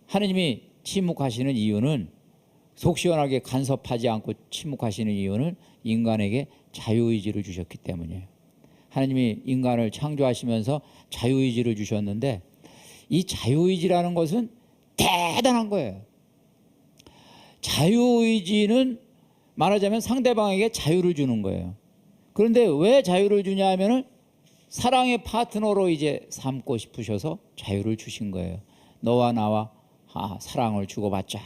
하느님이 침묵하시는 이유는 속 시원하게 간섭하지 않고 침묵하시는 이유는 인간에게 자유의지를 주셨기 때문이에요. 하느님이 인간을 창조하시면서 자유의지를 주셨는데 이 자유의지라는 것은 대단한 거예요. 자유의지는 말하자면 상대방에게 자유를 주는 거예요. 그런데 왜 자유를 주냐 하면은 사랑의 파트너로 이제 삼고 싶으셔서 자유를 주신 거예요. 너와 나와 사랑을 주고받자.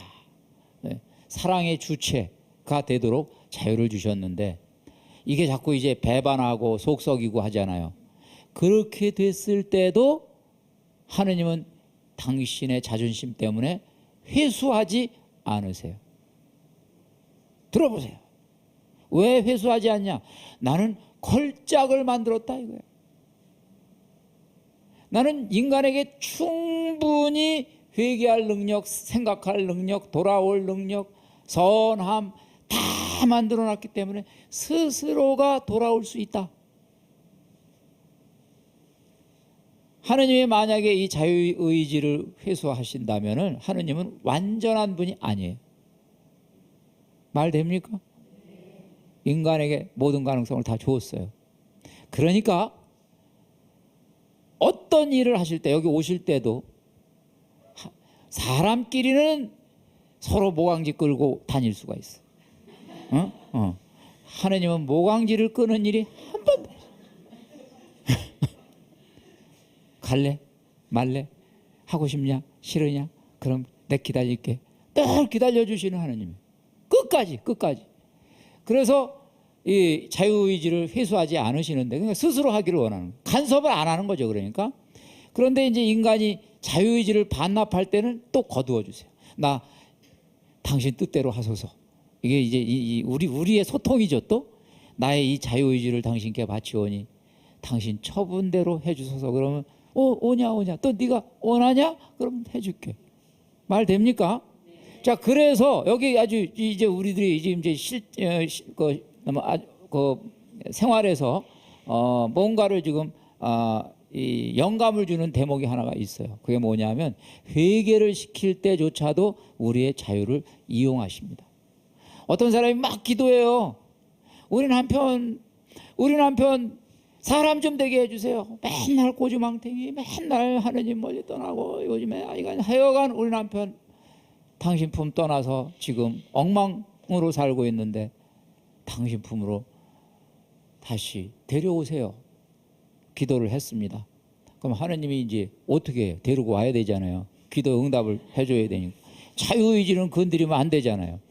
네. 사랑의 주체가 되도록 자유를 주셨는데 이게 자꾸 이제 배반하고 속썩이고 하잖아요. 그렇게 됐을 때도 하느님은 당신의 자존심 때문에 회수하지 않으세요. 들어보세요. 왜 회수하지 않냐? 나는 걸작을 만들었다 이거예요. 나는 인간에게 충분히 회개할 능력, 생각할 능력, 돌아올 능력, 선함 다 만들어놨기 때문에 스스로가 돌아올 수 있다. 하느님이 만약에 이 자유의지를 회수하신다면 하느님은 완전한 분이 아니에요. 말 됩니까? 인간에게 모든 가능성을 다 주었어요. 그러니까 어떤 일을 하실 때 여기 오실 때도 사람끼리는 서로 모강지 끌고 다닐 수가 있어. 하느님은 모강지를 끄는 일이 한 번도 없어. 갈래? 말래? 하고 싶냐? 싫으냐? 그럼 내 기다릴게. 늘 기다려주시는 하느님. 끝까지. 그래서 이 자유의지를 회수하지 않으시는데 그러니까 스스로 하기를 원하는 거예요. 간섭을 안 하는 거죠. 그러니까. 그런데 이제 인간이 자유의지를 반납할 때는 또 거두어 주세요. 나 당신 뜻대로 하소서. 이게 이제 우리의 소통이죠. 또 나의 이 자유의지를 당신께 바치오니 당신 처분대로 해주소서. 그러면 오냐 또 네가 원하냐? 그럼 해줄게. 말 됩니까? 자, 그래서 여기 아주 이제 우리들이 이제 생활에서 뭔가를 지금 이 영감을 주는 대목이 하나가 있어요. 그게 뭐냐면 회개를 시킬 때조차도 우리의 자유를 이용하십니다. 어떤 사람이 막 기도해요. 우리 남편 사람 좀 되게 해주세요. 맨날 꼬주망탱이, 맨날 하느님 멀리 떠나고 요즘에 아이가 하여간 우리 남편 당신 품 떠나서 지금 엉망으로 살고 있는데 당신 품으로 다시 데려오세요. 기도를 했습니다. 그럼 하느님이 이제 어떻게 해요? 데리고 와야 되잖아요. 기도 응답을 해줘야 되니까. 자유의지는 건드리면 안 되잖아요.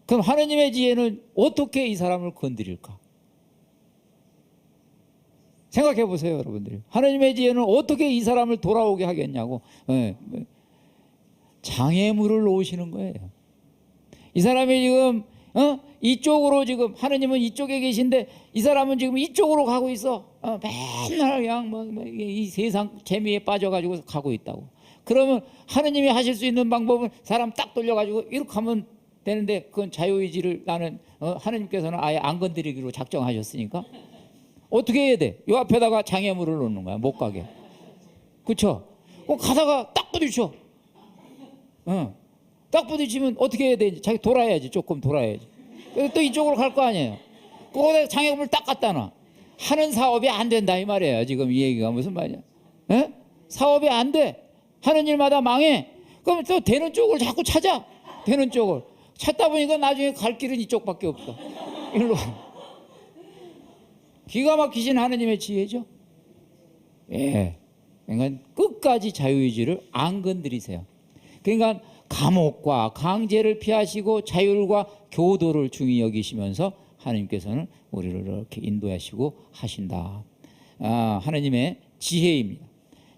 그럼 하느님의 지혜는 어떻게 이 사람을 건드릴까? 생각해 보세요, 여러분들이. 하느님의 지혜는 어떻게 이 사람을 돌아오게 하겠냐고. 장애물을 놓으시는 거예요. 이 사람이 지금 이쪽으로, 지금 하느님은 이쪽에 계신데 이 사람은 지금 이쪽으로 가고 있어. 맨날 그냥 이 세상 재미에 빠져가지고 가고 있다고. 그러면 하느님이 하실 수 있는 방법은 사람 딱 돌려가지고 이렇게 하면 되는데, 그건 자유의지를 나는 하느님께서는 아예 안 건드리기로 작정하셨으니까 어떻게 해야 돼? 요 앞에다가 장애물을 놓는 거야, 못 가게. 그쵸? 가다가 딱 부딪혀. 딱 부딪히면 어떻게 해야 돼? 자기 돌아야지, 조금 돌아야지. 그래서 또 이쪽으로 갈 거 아니에요. 거기다 장애물을 딱 갖다 놔. 하는 사업이 안 된다 이 말이에요. 지금 이 얘기가 무슨 말이야? 사업이 안 돼. 하는 일마다 망해. 그럼 또 되는 쪽을 자꾸 찾아. 되는 쪽을 찾다 보니까 나중에 갈 길은 이쪽밖에 없어. 일로. 기가 막히신 하느님의 지혜죠. 예. 그러니까 끝까지 자유의지를 안 건드리세요. 그러니까 감옥과 강제를 피하시고 자율과 교도를 중히 여기시면서 하느님께서는 우리를 이렇게 인도하시고 하신다. 하느님의 지혜입니다.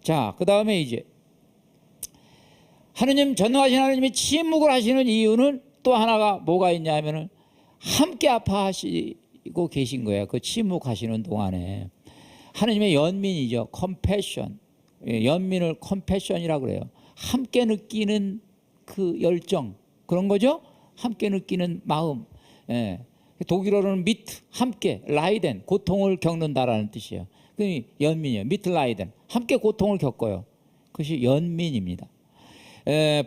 자, 그 다음에 이제 하느님, 전능하신 하느님이 침묵을 하시는 이유는 또 하나가 뭐가 있냐 하면은 함께 아파하시고 계신 거예요. 그 침묵하시는 동안에 하느님의 연민이죠. 컴패션. 연민을 컴패션이라고 그래요. 함께 느끼는 그 열정, 그런 거죠. 함께 느끼는 마음. 독일어로는 미트, 함께, 라이덴, 고통을 겪는다라는 뜻이에요. 그 연민이에요. 미트 라이덴, 함께 고통을 겪어요. 그것이 연민입니다.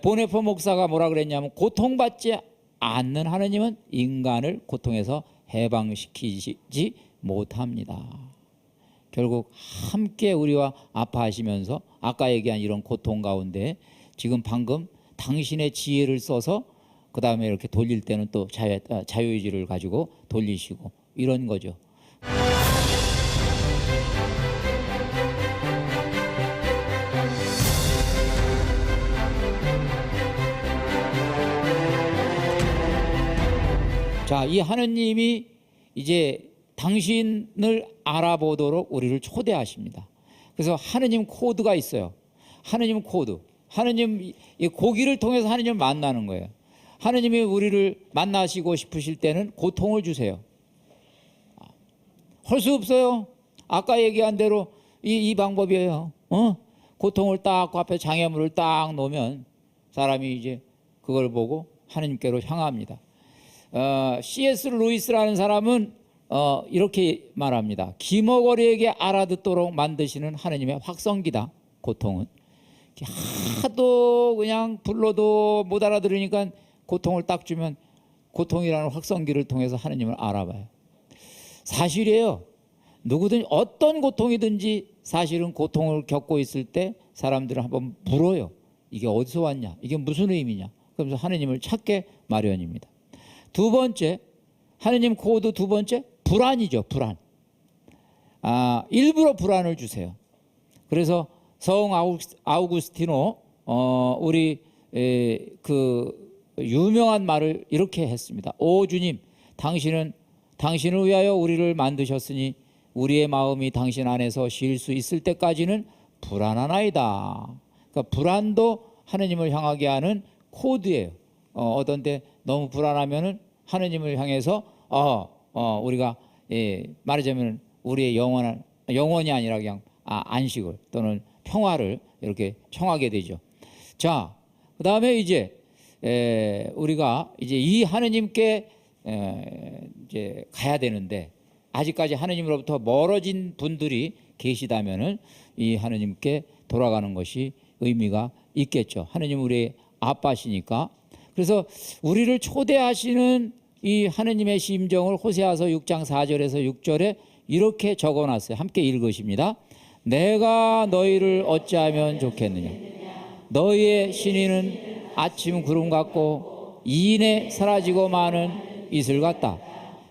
보네포 목사가 뭐라 그랬냐면, 고통받지 않는 하느님은 인간을 고통에서 해방시키지 못합니다. 결국 함께 우리와 아파하시면서 아까 얘기한 이런 고통 가운데 지금 방금 당신의 지혜를 써서 그 다음에 이렇게 돌릴 때는 또 자유의지를 가지고 돌리시고 이런 거죠. 자, 이 하느님이 이제 당신을 알아보도록 우리를 초대하십니다. 그래서 하느님 코드가 있어요. 하느님 코드. 하느님, 이 고기를 통해서 하느님을 만나는 거예요. 하느님이 우리를 만나시고 싶으실 때는 고통을 주세요. 할 수 없어요. 아까 얘기한 대로 이 방법이에요. 고통을 딱 앞에 장애물을 딱 놓으면 사람이 이제 그걸 보고 하느님께로 향합니다. C.S. 루이스라는 사람은 이렇게 말합니다. 기머거리에게 알아듣도록 만드시는 하느님의 확성기다. 고통은 하도 그냥 불러도 못 알아들으니까 고통을 딱 주면 고통이라는 확성기를 통해서 하느님을 알아봐요. 사실이에요. 누구든 어떤 고통이든지 사실은 고통을 겪고 있을 때 사람들은 한번 물어요. 이게 어디서 왔냐? 이게 무슨 의미냐? 그러면서 하느님을 찾게 마련입니다. 두 번째, 하느님 코드 두 번째, 불안이죠. 불안. 일부러 불안을 주세요. 그래서 성 아우구스티노 우리 그 유명한 말을 이렇게 했습니다. 오 주님, 당신은 당신을 위하여 우리를 만드셨으니 우리의 마음이 당신 안에서 쉴 수 있을 때까지는 불안하나이다. 그러니까 불안도 하느님을 향하게 하는 코드예요. 어떤 때 너무 불안하면은 하느님을 향해서 우리가 말하자면 우리의 영원이 아니라 그냥 안식을 또는 평화를 이렇게 청하게 되죠. 자, 그 다음에 이제 우리가 이제 이 하느님께 이제 가야 되는데 아직까지 하느님으로부터 멀어진 분들이 계시다면은 이 하느님께 돌아가는 것이 의미가 있겠죠. 하느님 우리의 아빠시니까. 그래서 우리를 초대하시는 이 하느님의 심정을 호세아서 6장 4절에서 6절에 이렇게 적어놨어요. 함께 읽으십니다. 내가 너희를 어찌하면 좋겠느냐. 너희의 신의는 아침 구름 같고 이내 사라지고 마는 이슬 같다.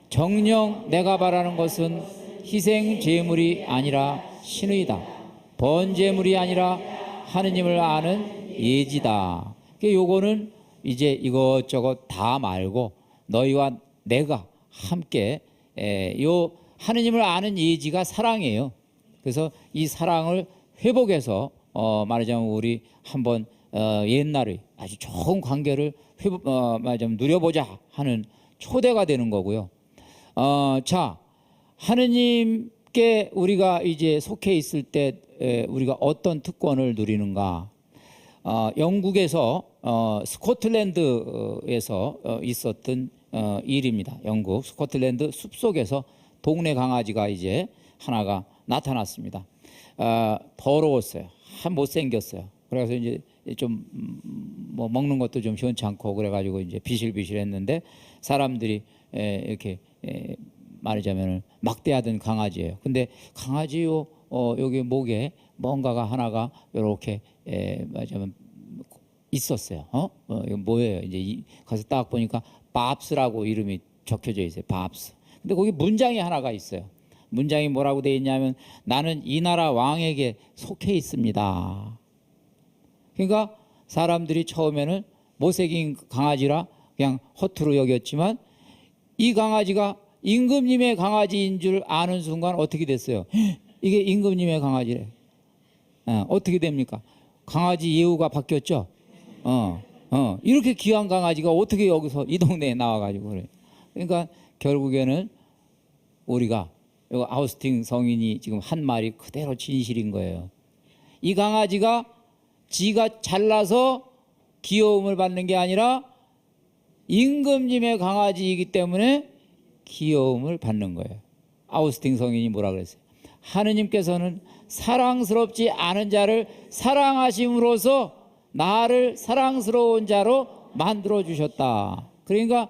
정녕 내가 바라는 것은 희생 제물이 아니라 신의다. 번제물이 아니라 하느님을 아는 예지다. 요거는 이제 이것저것 다 말고 너희와 내가 함께 요 하느님을 아는 예지가 사랑이에요. 그래서 이 사랑을 회복해서 말하자면 우리 한번 옛날의 아주 좋은 관계를 말하자면 누려보자 하는 초대가 되는 거고요. 자, 하느님께 우리가 이제 속해 있을 때 우리가 어떤 특권을 누리는가? 영국에서 스코틀랜드에서 있었던 일입니다. 영국 스코틀랜드 숲속에서 동네 강아지가 이제 하나가 나타났습니다. 더러웠어요. 못생겼어요. 그래서 이제 좀 뭐 먹는 것도 좀 시원찮고 그래가지고 이제 비실비실했는데 사람들이 이렇게 말하자면 막대하던 강아지예요. 근데 강아지요 여기 목에 뭔가가 하나가 이렇게 말하자면 있었어요. 이거 뭐예요? 이제 가서 딱 보니까 밥스라고 이름이 적혀져 있어요. 밥스. 근데 거기 문장이 하나가 있어요. 문장이 뭐라고 되어 있냐면 나는 이 나라 왕에게 속해 있습니다. 그러니까 사람들이 처음에는 못생긴 강아지라 그냥 허투루 여겼지만 이 강아지가 임금님의 강아지인 줄 아는 순간 어떻게 됐어요? 이게 임금님의 강아지래. 어떻게 됩니까? 강아지 예우가 바뀌었죠? 이렇게 귀한 강아지가 어떻게 여기서 이 동네에 나와가지고 그래. 그러니까 결국에는 우리가 아우스팅 성인이 지금 한 말이 그대로 진실인 거예요. 이 강아지가 지가 잘나서 귀여움을 받는 게 아니라 임금님의 강아지이기 때문에 귀여움을 받는 거예요. 아우스팅 성인이 뭐라 그랬어요? 하느님께서는 사랑스럽지 않은 자를 사랑하심으로써 나를 사랑스러운 자로 만들어 주셨다. 그러니까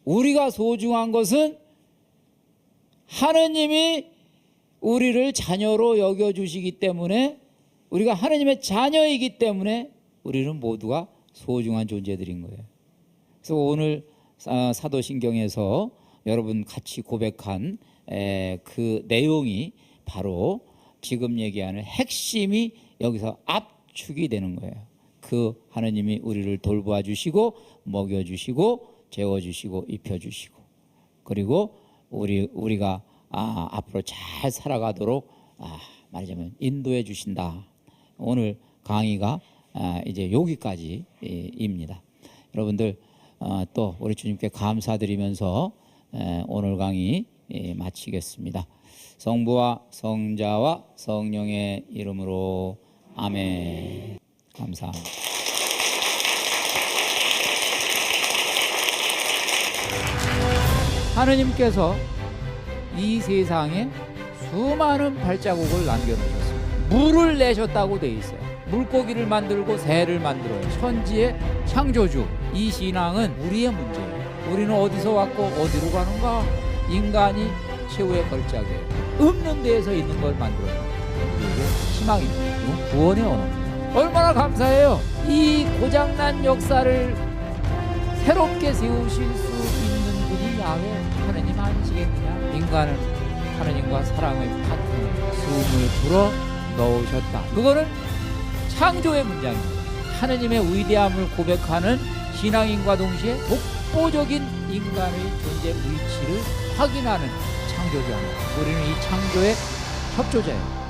우리가 소중한 것은 하느님이 우리를 자녀로 여겨주시기 때문에 우리가 하느님의 자녀이기 때문에 우리는 모두가 소중한 존재들인 거예요. 그래서 오늘 사도신경에서 여러분 같이 고백한 그 내용이 바로 지금 얘기하는 핵심이 여기서 압축이 되는 거예요. 그 하느님이 우리를 돌보아 주시고 먹여주시고 재워주시고 입혀주시고 그리고 우리가 앞으로 잘 살아가도록 말하자면 인도해 주신다. 오늘 강의가 이제 여기까지입니다. 여러분들 또 우리 주님께 감사드리면서 오늘 강의 마치겠습니다. 성부와 성자와 성령의 이름으로 아멘. 감사합니다. 하느님께서 이 세상에 수많은 발자국을 남겨놓으셨습니다. 물을 내셨다고 돼 있어요. 물고기를 만들고 새를 만들어요. 천지의 창조주. 이 신앙은 우리의 문제예요. 우리는 어디서 왔고 어디로 가는가? 인간이 최후의 걸작이에요. 없는 데에서 있는 걸 만들어요. 이게 희망입니다. 이건 구원의 언어입니다. 얼마나 감사해요. 이 고장난 역사를 새롭게 세우실 수 있는 분이 야훼 하느님 아니시겠느냐. 인간은 하느님과 사랑의 파트너에 숨을 불어 넣으셨다. 그거는 창조의 문장입니다. 하느님의 위대함을 고백하는 신앙인과 동시에 독보적인 인간의 존재 위치를 확인하는 창조자입니다. 우리는 이 창조의 협조자예요.